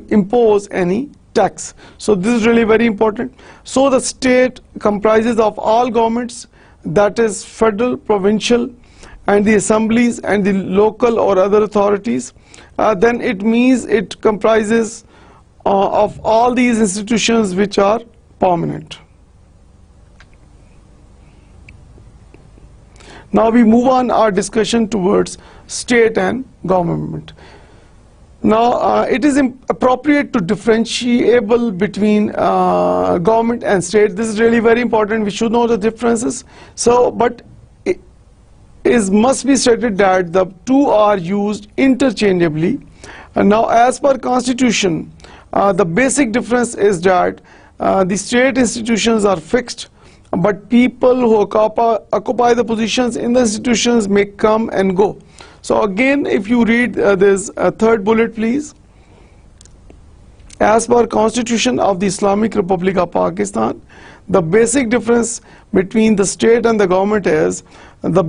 impose any tax. So this is really very important. So the state comprises of all governments, that is federal, provincial and the assemblies and the local or other authorities. Then it means it comprises of all these institutions which are permanent. Now we move on our discussion towards state and government. Now it is appropriate to differentiable between government and state. This is really very important. We should know the differences. So, but it must be stated that the two are used interchangeably. And now, as per Constitution, the basic difference is that the state institutions are fixed, but people who occupy the positions in the institutions may come and go. So again, if you read this third bullet, please. As per Constitution of the Islamic Republic of Pakistan, the basic difference between the state and the government is the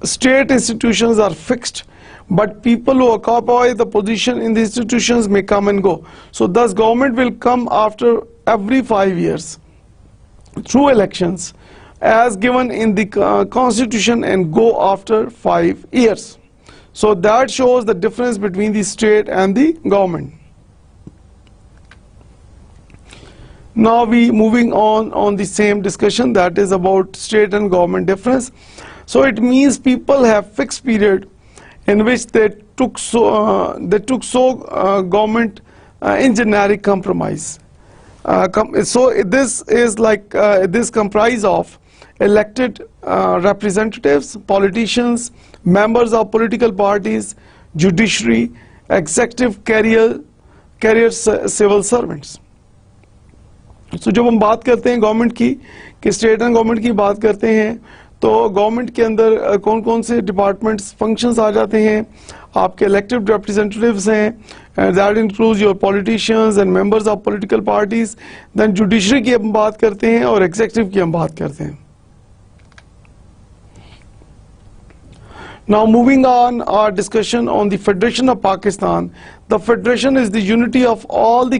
state institutions are fixed, but people who occupy the position in the institutions may come and go. So thus government will come after every 5 years through elections as given in the Constitution and go after 5 years. So that shows the difference between the state and the government. Now we moving on the same discussion, that is about state and government difference. So it means people have fixed period in which they took government in generic compromise. So this is like this comprise of elected representatives, politicians, members of political parties, judiciary, executive career civil servants. So जब हम बात करते हैं government की कि state and government की बात करते हैं तो गवर्नमेंट के अंदर कौन कौन से डिपार्टमेंट्स फंक्शंस आ जाते हैं. आपके इलेक्टेड रिप्रेजेंटेटिव्स हैं, that includes your politicians and members of political parties. Then judiciary की हम बात करते हैं और एग्जीक्यूटिव की हम बात करते हैं. Now moving on our discussion on the Federation of Pakistan. The Federation is the unity of all the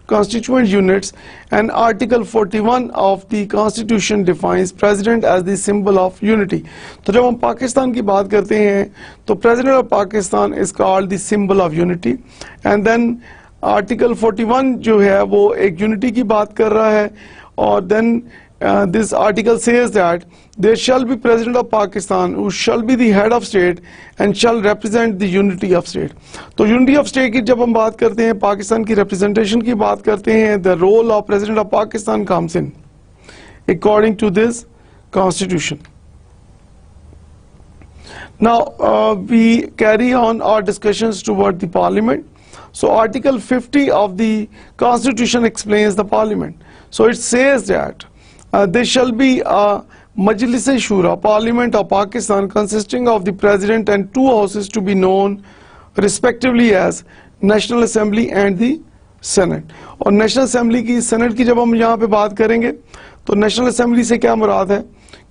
constituent units, and Article 41 of the Constitution defines President as the symbol of unity. तो जब हम पाकिस्तान की बात करते हैं तो President of Pakistan is called the symbol of unity, and then Article 41 जो है वो एक unity की बात कर रहा है. और then this article says that there shall be President of Pakistan who shall be the head of state and shall represent the unity of state. तो unity of state की जब हम बात करते हैं, पाकिस्तान की representation की बात करते हैं, the role of President of Pakistan comes in according to this constitution. Now we carry on our discussions toward the parliament. So Article 50 of the constitution explains the parliament. So it says that there shall be a Majlis-e-Shura, Parliament of Pakistan, consisting of the President and two houses to be known respectively as National Assembly and the Senate. और National Assembly की Senate की जब हम यहाँ पे बात करेंगे तो National Assembly से क्या मुराद है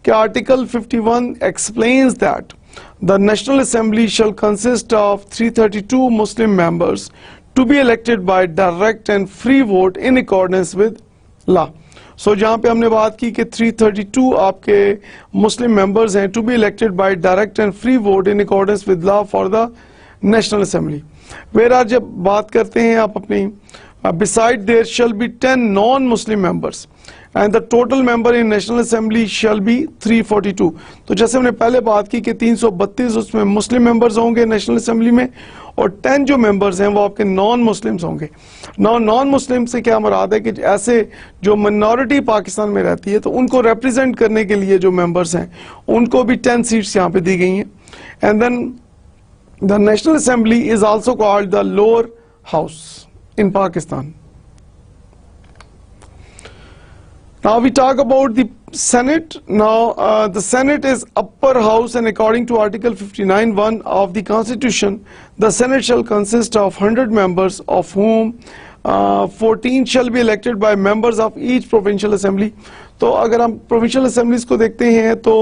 कि Article 51 explains that the National Assembly shall consist of 332 Muslim members to be elected by direct and free vote in accordance with law. So जहाँ पे हमने बात की कि 332 आपके मुस्लिम मेंबर्स हैं to be elected by direct and free vote in accordance with law for the National Assembly. Where आज जब बात करते हैं आप अपनी beside there shall be 10 non Muslim members and the total member in National Assembly shall be 342. तो जैसे हमने पहले बात की कि 332 उसमें मुस्लिम मेंबर्स होंगे नेशनल असेंबली में और 10 जो मेंबर्स हैं वो आपके नॉन मुस्लिम्स होंगे. नॉन मुस्लिम से क्या मुराद है कि ऐसे जो मिनॉरिटी पाकिस्तान में रहती है तो उनको रिप्रेजेंट करने के लिए जो मेंबर्स हैं उनको भी 10 सीट्स यहाँ पे दी गई हैं. And then the National Assembly is also called the lower house in Pakistan. Now we talk about the Senate. Now the Senate is upper house, and according to Article 59(1) of the Constitution, the Senate shall consist of 100 members, of whom 14 shall be elected by members of each provincial assembly. तो अगर हम provincial assemblies को देखते हैं तो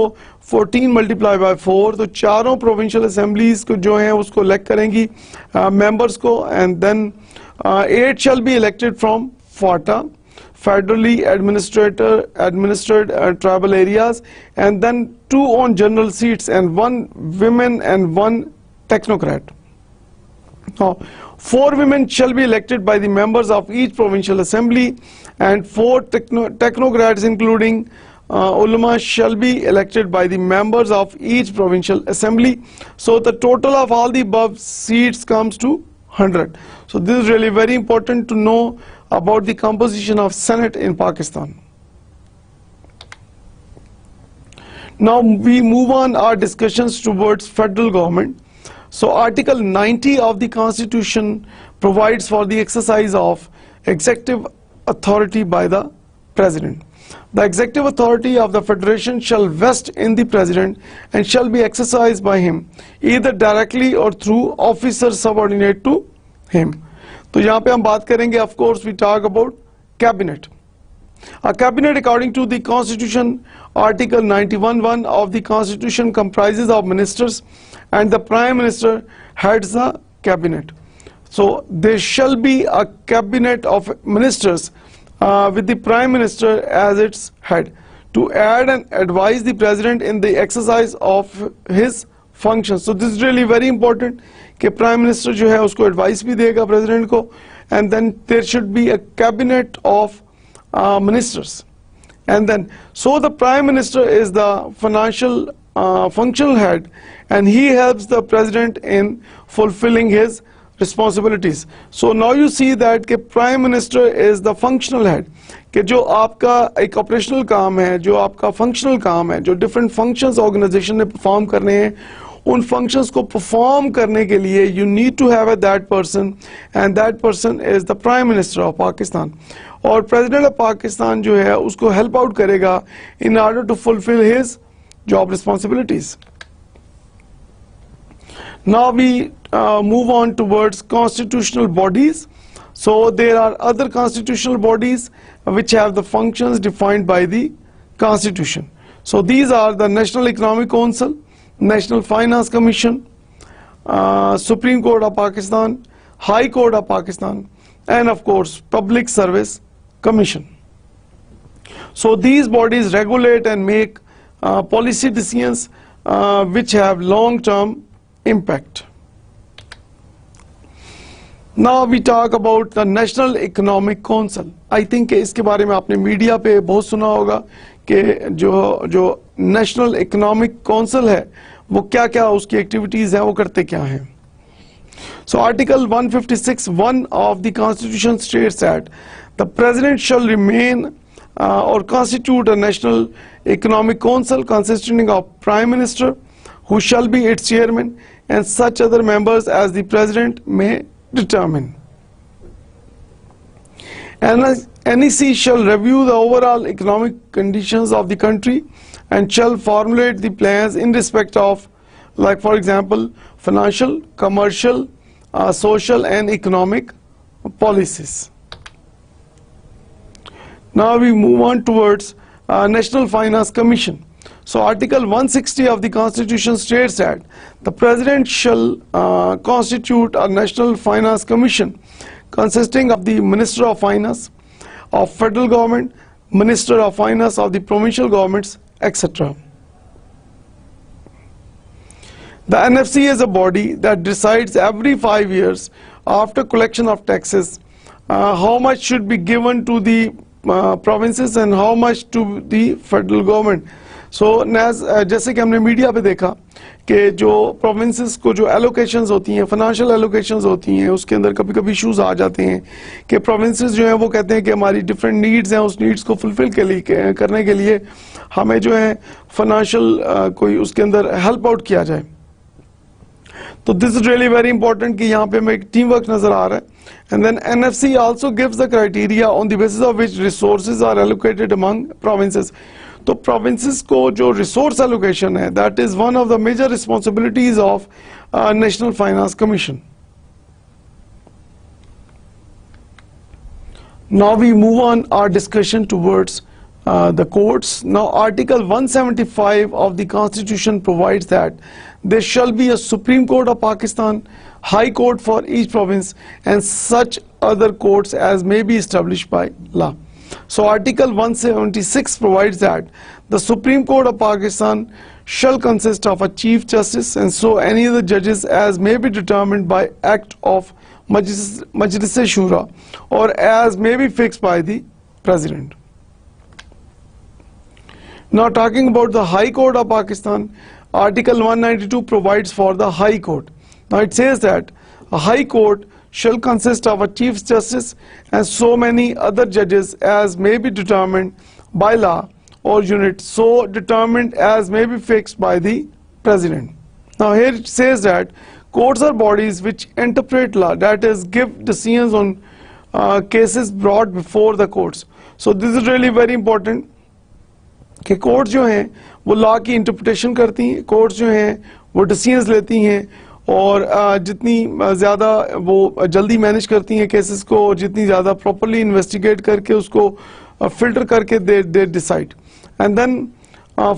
14 multiply by 4, तो चारों provincial assemblies को जो हैं उसको elect करेंगी members को, and then 8 shall be elected from FATA, federally administered tribal areas, and then 2 on general seats and 1 women and 1 technocrat. Now 4 women shall be elected by the members of each provincial assembly, and 4 technocrats including ulama shall be elected by the members of each provincial assembly. So the total of all the above seats comes to 100. So this is really very important to know about the composition of Senate in Pakistan. Now we move on our discussions towards federal government. So Article 90 of the Constitution provides for the exercise of executive authority by the President. The executive authority of the Federation shall vest in the President and shall be exercised by him either directly or through officers subordinate to him. तो यहाँ पे हम बात करेंगे, of course we talk about cabinet. A cabinet according to the Constitution, Article 91(1) of the Constitution comprises of ministers, and the Prime Minister heads the cabinet. So there shall be a cabinet of ministers with the Prime Minister as its head to aid and advise the President in the exercise of his functions. So this is really very important कि prime minister जो है उसको advice भी देगा president को, and then there should be a cabinet of ministers, and then so the prime minister is the financial functional head, and he helps the president in fulfilling his responsibilities. So now you see that कि prime minister is the functional head, कि जो आपका एक operational काम है, जो आपका functional काम है, जो different functions organization ने perform करने हैं, उन functions को perform करने के लिए you need to have that person, and that person is the prime minister of Pakistan. और president of Pakistan जो है उसको help out करेगा in order to fulfill his job responsibilities. Now we move on towards constitutional bodies. So there are other constitutional bodies which have the functions defined by the Constitution. So these are the National Economic Council, National Finance Commission, Supreme Court of Pakistan, High Court of Pakistan, and of course Public Service Commission. So these bodies regulate and make policy decisions which have long-term impact. Now we talk about the National Economic Council. I think इसके बारे में आपने media पे बहुत सुना होगा कि जो National Economic Council है वो क्या क्या उसकी एक्टिविटीज हैं, वो करते क्या हैं. So Article 156(1) of the Constitution states that the President shall remain or constitute a National Economic Council consisting of Prime Minister, who shall be its chairman, and such other members as the President may determine. NEC shall review the overall economic conditions of the country and shall formulate the plans in respect of, like for example, financial, commercial, social and economic policies. Now we move on towards National Finance Commission. So Article 160 of the Constitution states that the President shall constitute a National Finance Commission consisting of the Minister of Finance of Federal Government, Minister of Finance of the provincial governments, etc. The NFC is a body that decides every 5 years after collection of taxes how much should be given to the provinces and how much to the federal government. So जैसे कि हमने media पे देखा कि जो provinces को जो allocations होती हैं, फाइनेंशियल एलोकेशंस होती हैं, उसके अंदर कभी कभी इश्यूज आ जाते हैं कि प्रोविंसेस जो हैं वो कहते हैं कि हमारी डिफरेंट नीड्स हैं, उस नीड्स को फुलफिल करने के लिए हमें जो है फाइनेंशियल कोई उसके अंदर हेल्प आउट किया जाए. तो this is really very important कि यहाँ पे हमें एक टीम वर्क नजर आ रहा है. And then NFC also gives the criteria on the basis of which resources are allocated among provinces. तो प्रोविंसेस को जो रिसोर्स एलोकेशन है, that is one of the major responsibilities of National Finance Commission. Now we move on our discussion towards the courts. Now Article 175 of the Constitution provides that there shall be a Supreme Court of Pakistan, High Court for each province, and such other courts as may be established by law. So Article 176 provides that the Supreme Court of Pakistan shall consist of a Chief Justice and so any other judges as may be determined by Act of Majlis-e-Shura or as may be fixed by the President. Now talking about the High Court of Pakistan, Article 192 provides for the High Court. Now it says that a High Court shall consist of a Chief Justice and so many other judges as may be determined by law or unit so determined as may be fixed by the President. Now here it says that courts are bodies which interpret law, that is give decisions on cases brought before the courts. So this is really very important कि courts जो हैं वो law की interpretation करती हैं, courts जो हैं वो डिसीजंस लेती हैं और जितनी ज़्यादा वो जल्दी मैनेज करती हैं केसेस को, जितनी ज़्यादा प्रॉपरली इन्वेस्टिगेट करके उसको फिल्टर करके they decide. And then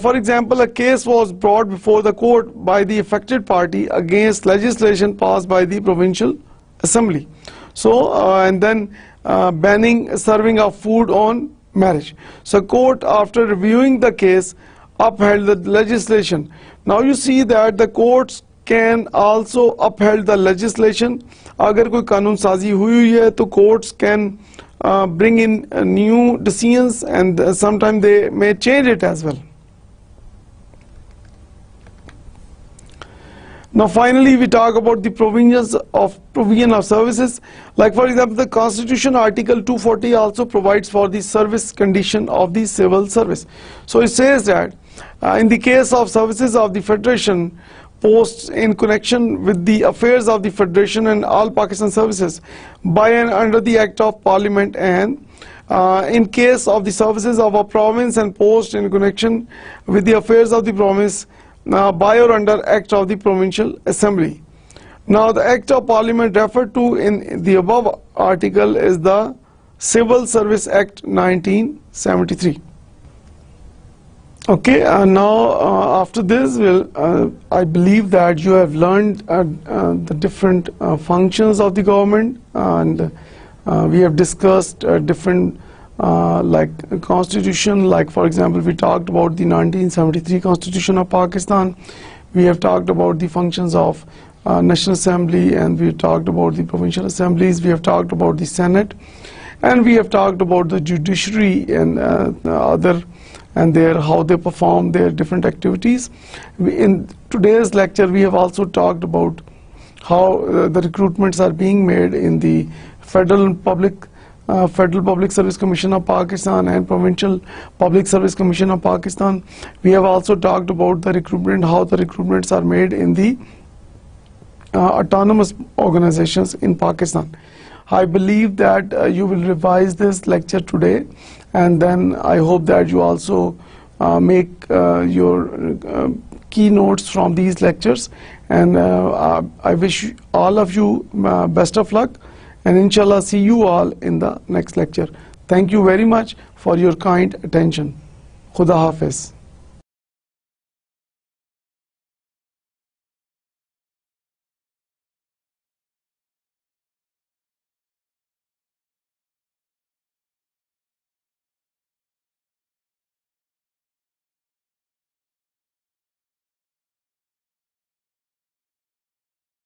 for example, a case was brought before the court by the affected party against legislation passed by the provincial assembly. So and then banning serving of food on marriage. So court, after reviewing the case, upheld the legislation. Now you see that the courts can also upheld the legislation. अगर कोई कानून साजी हुई है तो courts can bring in new decisions and sometimes they may change it as well. Now finally we talk about the provision of services. Like for example, the Constitution Article 240 also provides for the service condition of the civil service. So it says that in the case of services of the Federation, posts in connection with the affairs of the Federation and all Pakistan services by and under the Act of Parliament, and in case of the services of a province and post in connection with the affairs of the province by or under Act of the Provincial Assembly. Now the Act of Parliament referred to in the above article is the Civil Service Act 1973. Okay, now after this, I believe that you have learned the different functions of the government, and we have discussed different like constitution. Like for example, we talked about the 1973 Constitution of Pakistan. We have talked about the functions of National Assembly, and we talked about the provincial assemblies. We have talked about the Senate, and we have talked about the judiciary and other, and how they perform their different activities. In today's lecture, we have also talked about how the recruitments are being made in the Federal Public Service Commission of Pakistan and Provincial Public Service Commission of Pakistan. We have also talked about the recruitment, how the recruitments are made in the autonomous organizations in Pakistan. I believe that you will revise this lecture today, and then I hope that you also make your keynotes from these lectures, and I wish all of you best of luck, and inshallah see you all in the next lecture. Thank you very much for your kind attention. Khuda Hafiz.